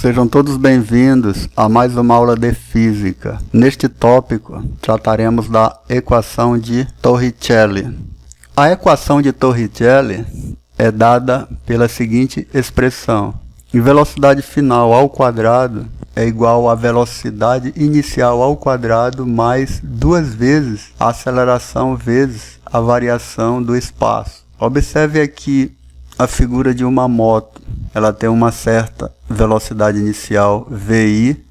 Sejam todos bem-vindos a mais uma aula de física. Neste tópico, trataremos da equação de Torricelli. A equação de Torricelli é dada pela seguinte expressão: velocidade final ao quadrado é igual à velocidade inicial ao quadrado mais 2 vezes a aceleração vezes a variação do espaço. Observe aqui a figura de uma moto. Ela tem uma certa velocidade inicial VI.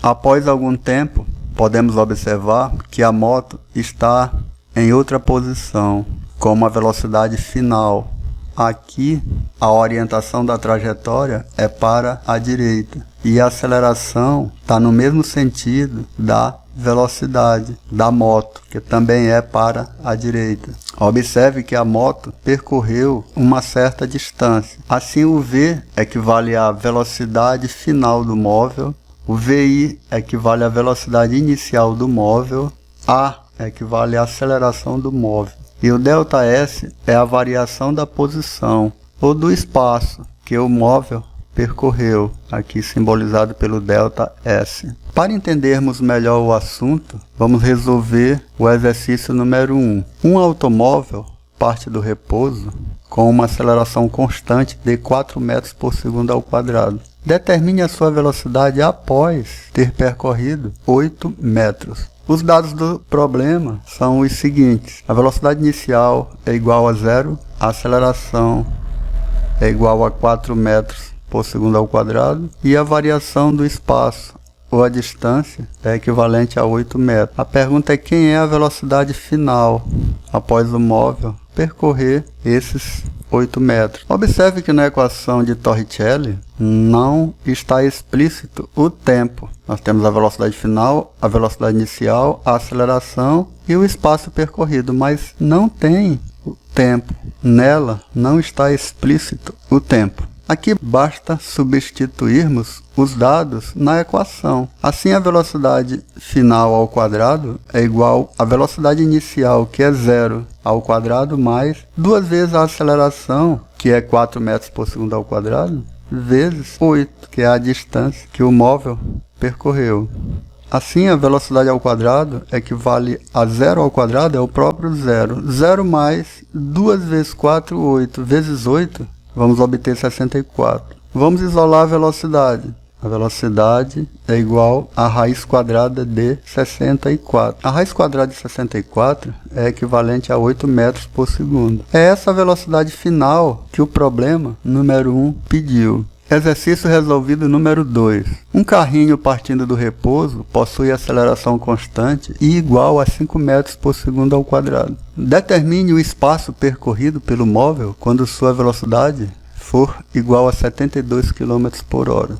Após algum tempo, podemos observar que a moto está em outra posição, com uma velocidade final. Aqui, a orientação da trajetória é para a direita e a aceleração está no mesmo sentido da velocidade da moto, que também é para a direita. Observe que a moto percorreu uma certa distância. Assim, o V equivale à velocidade final do móvel, o VI equivale à velocidade inicial do móvel, A equivale à aceleração do móvel. E o ΔS é a variação da posição ou do espaço que o móvel percorreu, aqui simbolizado pelo ΔS. Para entendermos melhor o assunto, vamos resolver o exercício número 1. Um automóvel parte do repouso com uma aceleração constante de 4 metros por segundo ao quadrado. Determine a sua velocidade após ter percorrido 8 metros. Os dados do problema são os seguintes: a velocidade inicial é igual a 0, a aceleração é igual a 4 metros por segundo ao quadrado e a variação do espaço ou a distância é equivalente a 8 metros. A pergunta é: quem é a velocidade final após o móvel percorrer esses 8 metros? Observe que na equação de Torricelli não está explícito o tempo. Nós temos a velocidade final, a velocidade inicial, a aceleração e o espaço percorrido, mas não tem o tempo. Nela não está explícito o tempo. Aqui basta substituirmos os dados na equação. Assim, a velocidade final ao quadrado é igual à velocidade inicial, que é 0 ao quadrado, mais 2 vezes a aceleração, que é 4 metros por segundo ao quadrado, vezes 8, que é a distância que o móvel percorreu. Assim, a velocidade ao quadrado equivale a 0 ao quadrado, é o próprio 0. 0 mais 2 vezes 4, 8, vezes 8, vamos obter 64. Vamos isolar a velocidade. A velocidade é igual à raiz quadrada de 64. A raiz quadrada de 64 é equivalente a 8 metros por segundo. É essa a velocidade final que o problema número 1 pediu. Exercício resolvido número 2. Um carrinho partindo do repouso possui aceleração constante e igual a 5 metros por segundo ao quadrado. Determine o espaço percorrido pelo móvel quando sua velocidade for igual a 72 km por hora.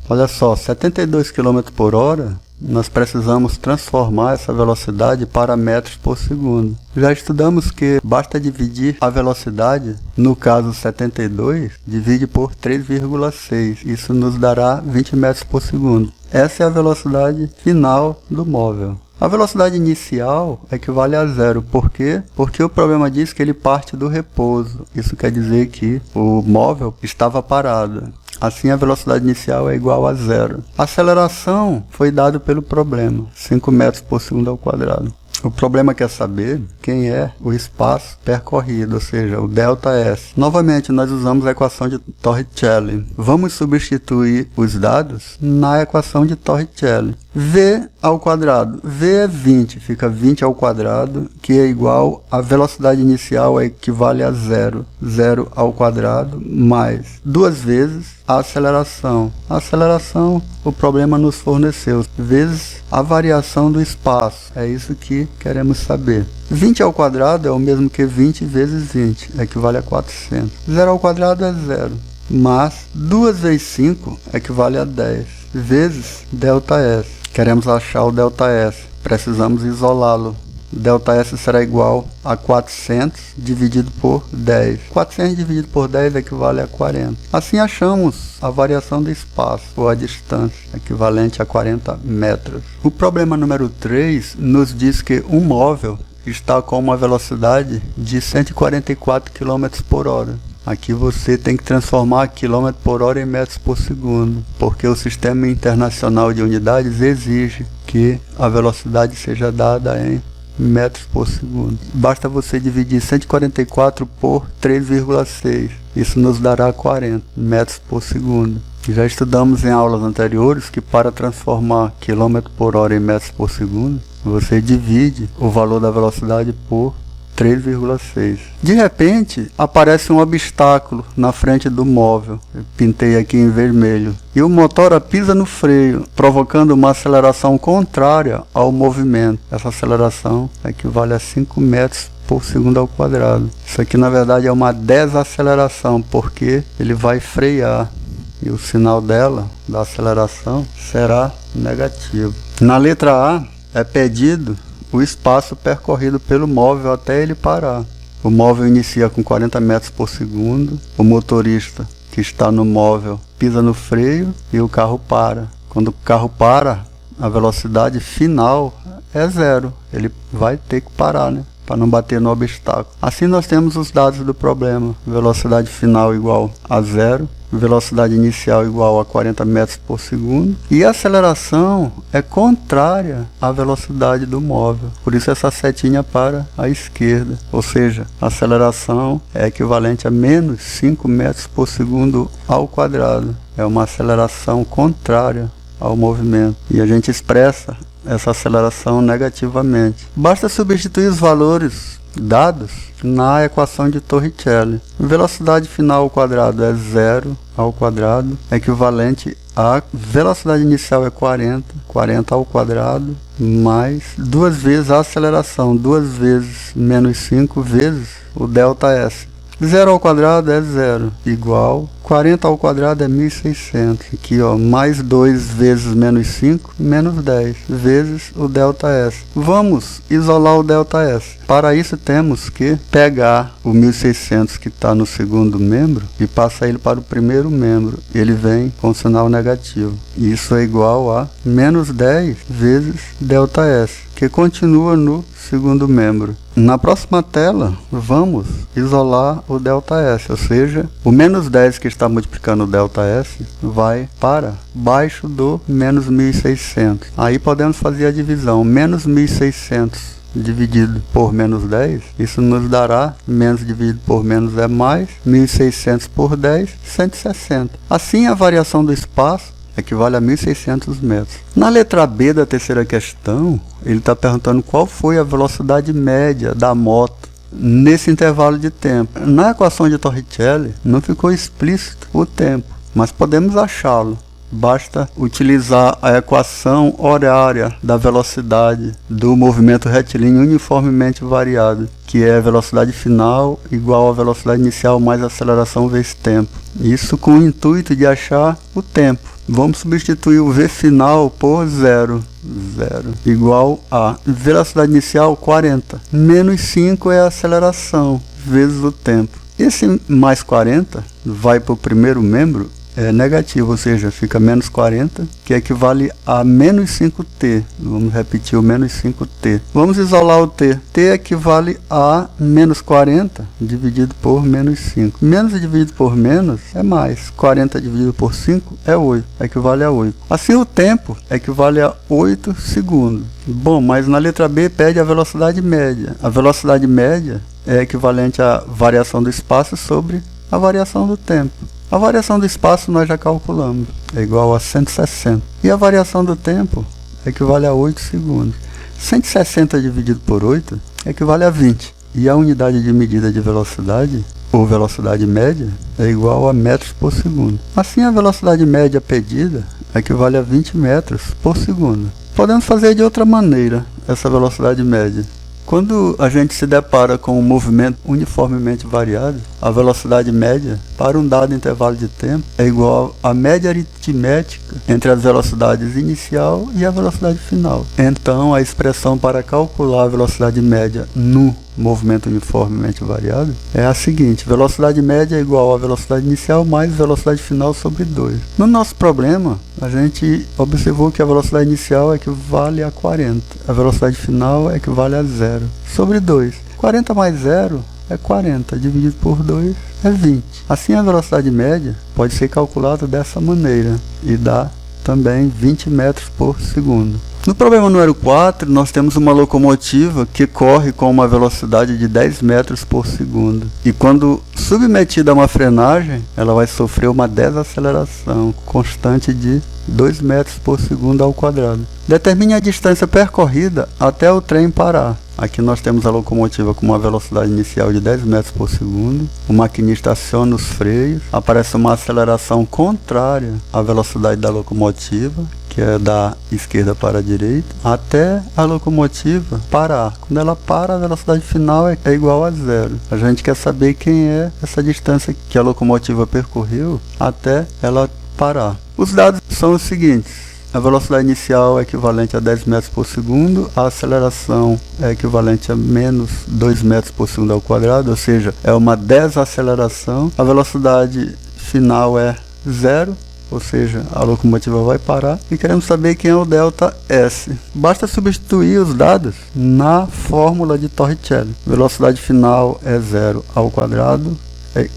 Olha só, 72 km por hora, nós precisamos transformar essa velocidade para metros por segundo. Já estudamos que basta dividir a velocidade, no caso 72, divide por 3,6. Isso nos dará 20 metros por segundo. Essa é a velocidade final do móvel. A velocidade inicial equivale a 0. Por quê? Porque o problema diz que ele parte do repouso. Isso quer dizer que o móvel estava parado. Assim, a velocidade inicial é igual a 0. A aceleração foi dada pelo problema, 5 metros por segundo ao quadrado. O problema quer saber quem é o espaço percorrido, ou seja, o ΔS. Novamente, nós usamos a equação de Torricelli. Vamos substituir os dados na equação de Torricelli. V ao quadrado. V é 20, fica 20 ao quadrado, que é igual à velocidade inicial, equivale a 0. 0 ao quadrado, mais 2 vezes a aceleração. A aceleração, o problema nos forneceu, vezes a variação do espaço. É isso que queremos saber. 20 ao quadrado é o mesmo que 20 vezes 20, equivale a 400. 0 ao quadrado é 0, mas 2 vezes 5 equivale a 10, vezes ΔS. Queremos achar o ΔS, precisamos isolá-lo. ΔS será igual a 400 dividido por 10. 400 dividido por 10 equivale a 40. Assim achamos a variação do espaço, ou a distância, equivalente a 40 metros. O problema número 3 nos diz que um móvel está com uma velocidade de 144 km por hora. Aqui você tem que transformar km por hora em metros por segundo, porque o Sistema Internacional de Unidades exige que a velocidade seja dada em metros por segundo. Basta você dividir 144 por 3,6. Isso nos dará 40 metros por segundo. Já estudamos em aulas anteriores que para transformar km por hora em metros por segundo, você divide o valor da velocidade por 3,6. De repente, aparece um obstáculo na frente do móvel. Eu pintei aqui em vermelho. E o motor pisa no freio, provocando uma aceleração contrária ao movimento. Essa aceleração equivale a 5 metros por segundo ao quadrado. Isso aqui, na verdade, é uma desaceleração, porque ele vai frear. E o sinal dela, da aceleração, será negativo. Na letra A, é pedido o espaço percorrido pelo móvel até ele parar. O móvel inicia com 40 metros por segundo, o motorista que está no móvel pisa no freio e o carro para. Quando o carro para, a velocidade final é 0. Ele vai ter que parar, né? Para não bater no obstáculo. Assim nós temos os dados do problema. Velocidade final igual a 0. Velocidade inicial igual a 40 metros por segundo. E a aceleração é contrária à velocidade do móvel. Por isso essa setinha para a esquerda. Ou seja, a aceleração é equivalente a menos 5 metros por segundo ao quadrado. É uma aceleração contrária ao movimento. E a gente expressa essa aceleração negativamente. Basta substituir os valores dados na equação de Torricelli. Velocidade final ao quadrado é 0 ao quadrado, equivalente a velocidade inicial é 40 ao quadrado, mais 2 vezes a aceleração, 2 vezes menos 5 vezes o ΔS. 0 ao quadrado é 0, igual 40 ao quadrado é 1600. Aqui, ó, mais 2 vezes menos 5, menos 10, vezes o ΔS. Vamos isolar o ΔS. Para isso temos que pegar o 1600 que está no segundo membro e passar ele para o primeiro membro. Ele vem com sinal negativo. Isso é igual a menos 10 vezes ΔS, que continua no segundo membro. Na próxima tela, vamos isolar o ΔS, ou seja, o menos 10 que está multiplicando o ΔS vai para baixo do menos 1600. Aí podemos fazer a divisão. Menos 1600 dividido por menos 10, isso nos dará, menos dividido por menos é mais, 1600 por 10, 160. Assim, a variação do espaço equivale a 1.600 metros. Na letra B da terceira questão, ele está perguntando qual foi a velocidade média da moto nesse intervalo de tempo. Na equação de Torricelli não ficou explícito o tempo, mas podemos achá-lo. Basta utilizar a equação horária da velocidade do movimento retilíneo uniformemente variado, que é a velocidade final igual à velocidade inicial mais aceleração vezes tempo. Isso com o intuito de achar o tempo. Vamos substituir o V final por 0. 0 igual a velocidade inicial 40. Menos 5 é a aceleração vezes o tempo. Esse mais 40 vai para o primeiro membro, é negativo, ou seja, fica menos 40, que equivale a menos 5t. Vamos repetir o menos 5t. Vamos isolar o t. t equivale a menos 40 dividido por menos 5. Menos dividido por menos é mais. 40 dividido por 5 é 8. Equivale a 8. Assim, o tempo equivale a 8 segundos. Bom, mas na letra B pede a velocidade média. A velocidade média é equivalente à variação do espaço sobre a variação do tempo. A variação do espaço nós já calculamos, é igual a 160. E a variação do tempo equivale a 8 segundos. 160 dividido por 8 equivale a 20. E a unidade de medida de velocidade, ou velocidade média, é igual a metros por segundo. Assim, a velocidade média pedida equivale a 20 metros por segundo. Podemos fazer de outra maneira essa velocidade média. Quando a gente se depara com um movimento uniformemente variado, a velocidade média para um dado intervalo de tempo é igual à média aritmética entre as velocidades inicial e a velocidade final. Então, a expressão para calcular a velocidade média no movimento uniformemente variado é a seguinte: velocidade média é igual à velocidade inicial mais velocidade final sobre 2. No nosso problema, a gente observou que a velocidade inicial equivale a 40, a velocidade final equivale a 0 sobre 2. 40 mais 0 é 40, dividido por 2 é 20. Assim, a velocidade média pode ser calculada dessa maneira e dá também 20 metros por segundo. No problema número 4, nós temos uma locomotiva que corre com uma velocidade de 10 metros por segundo. E quando submetida a uma frenagem, ela vai sofrer uma desaceleração constante de 2 metros por segundo ao quadrado. Determine a distância percorrida até o trem parar. Aqui nós temos a locomotiva com uma velocidade inicial de 10 metros por segundo. O maquinista aciona os freios. Aparece uma aceleração contrária à velocidade da locomotiva, que é da esquerda para a direita, até a locomotiva parar. Quando ela para, a velocidade final é igual a zero. A gente quer saber quem é essa distância que a locomotiva percorreu até ela parar. Os dados são os seguintes. A velocidade inicial é equivalente a 10 metros por segundo, a aceleração é equivalente a menos 2 metros por segundo ao quadrado, ou seja, é uma desaceleração. A velocidade final é zero, ou seja, a locomotiva vai parar. E queremos saber quem é o ΔS. Basta substituir os dados na fórmula de Torricelli. Velocidade final é zero ao quadrado,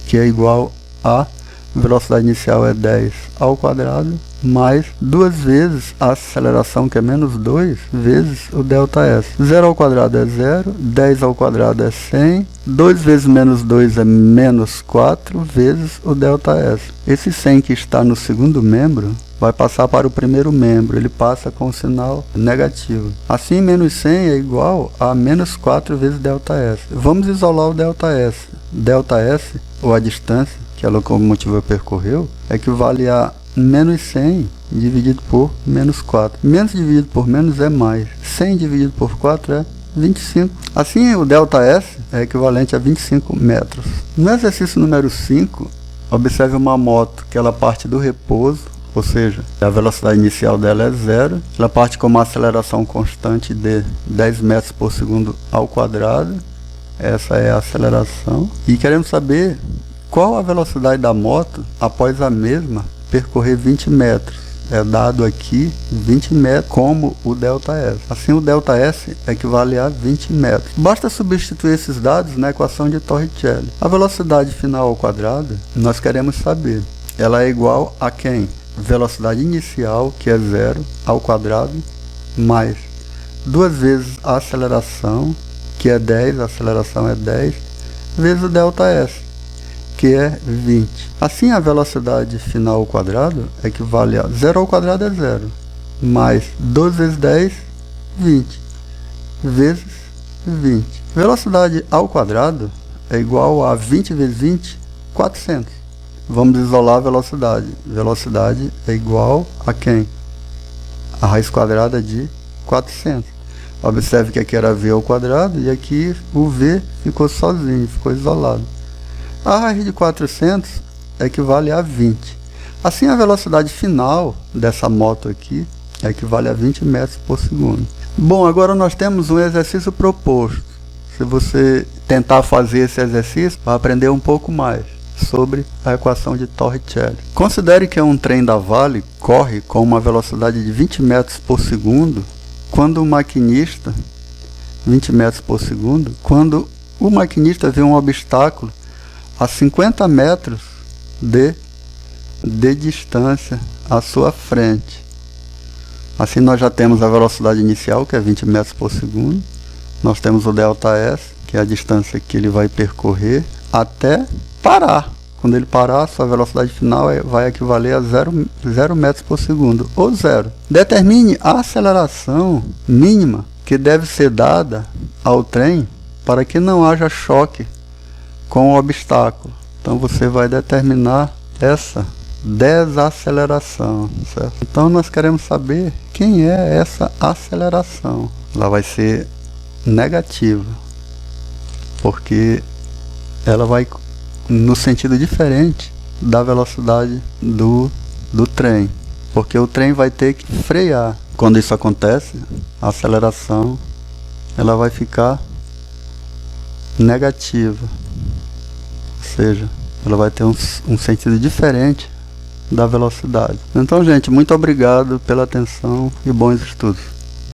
que é igual a velocidade inicial é 10 ao quadrado, mais 2 vezes a aceleração, que é menos 2, vezes o ΔS. 0 ao quadrado é 0, 10 ao quadrado é 100, 2 vezes menos 2 é menos 4, vezes o ΔS. Esse 100 que está no segundo membro vai passar para o primeiro membro, ele passa com o sinal negativo. Assim, menos 100 é igual a menos 4 vezes ΔS. Vamos isolar o ΔS. ΔS, ou a distância que a locomotiva percorreu, equivale a menos 100 dividido por menos 4. Menos dividido por menos é mais. 100 dividido por 4 é 25. Assim, o ΔS é equivalente a 25 metros. No exercício número 5, observe uma moto que ela parte do repouso, ou seja, a velocidade inicial dela é zero. Ela parte com uma aceleração constante de 10 metros por segundo ao quadrado. Essa é a aceleração. E queremos saber qual a velocidade da moto após a mesma percorrer 20 metros. É dado aqui 20 metros como o ΔS. Assim, o ΔS equivale a 20 metros. Basta substituir esses dados na equação de Torricelli. A velocidade final ao quadrado, nós queremos saber. Ela é igual a quem? Velocidade inicial, que é zero, ao quadrado, mais 2 vezes a aceleração, que é 10, a aceleração é 10, vezes o ΔS, que é 20. Assim, a velocidade final ao quadrado equivale a 0 ao quadrado é 0, mais 12 vezes 10, 20, vezes 20. Velocidade ao quadrado é igual a 20 vezes 20, 400. Vamos isolar a velocidade. Velocidade é igual a quem? A raiz quadrada de 400. Observe que aqui era v ao quadrado e aqui o v ficou sozinho, ficou isolado. A raiz de 400 equivale a 20. Assim, a velocidade final dessa moto aqui equivale a 20 metros por segundo. Bom, agora nós temos um exercício proposto. Se você tentar fazer esse exercício, vai aprender um pouco mais sobre a equação de Torricelli. Considere que um trem da Vale corre com uma velocidade de 20 metros por segundo quando o maquinista 20 metros por segundo, quando o maquinista vê um obstáculo a 50 metros de distância à sua frente. Assim, nós já temos a velocidade inicial, que é 20 metros por segundo. Nós temos o ΔS, que é a distância que ele vai percorrer até parar. Quando ele parar, sua velocidade final vai equivaler a 0 metros por segundo, ou zero. Determine a aceleração mínima que deve ser dada ao trem para que não haja choque com o obstáculo. Então, você vai determinar essa desaceleração, certo? Então, nós queremos saber quem é essa aceleração. Ela vai ser negativa, porque ela vai no sentido diferente da velocidade do trem, porque o trem vai ter que frear. Quando isso acontece, a aceleração ela vai ficar negativa, ou seja, ela vai ter um sentido diferente da velocidade. Então, gente, muito obrigado pela atenção e bons estudos.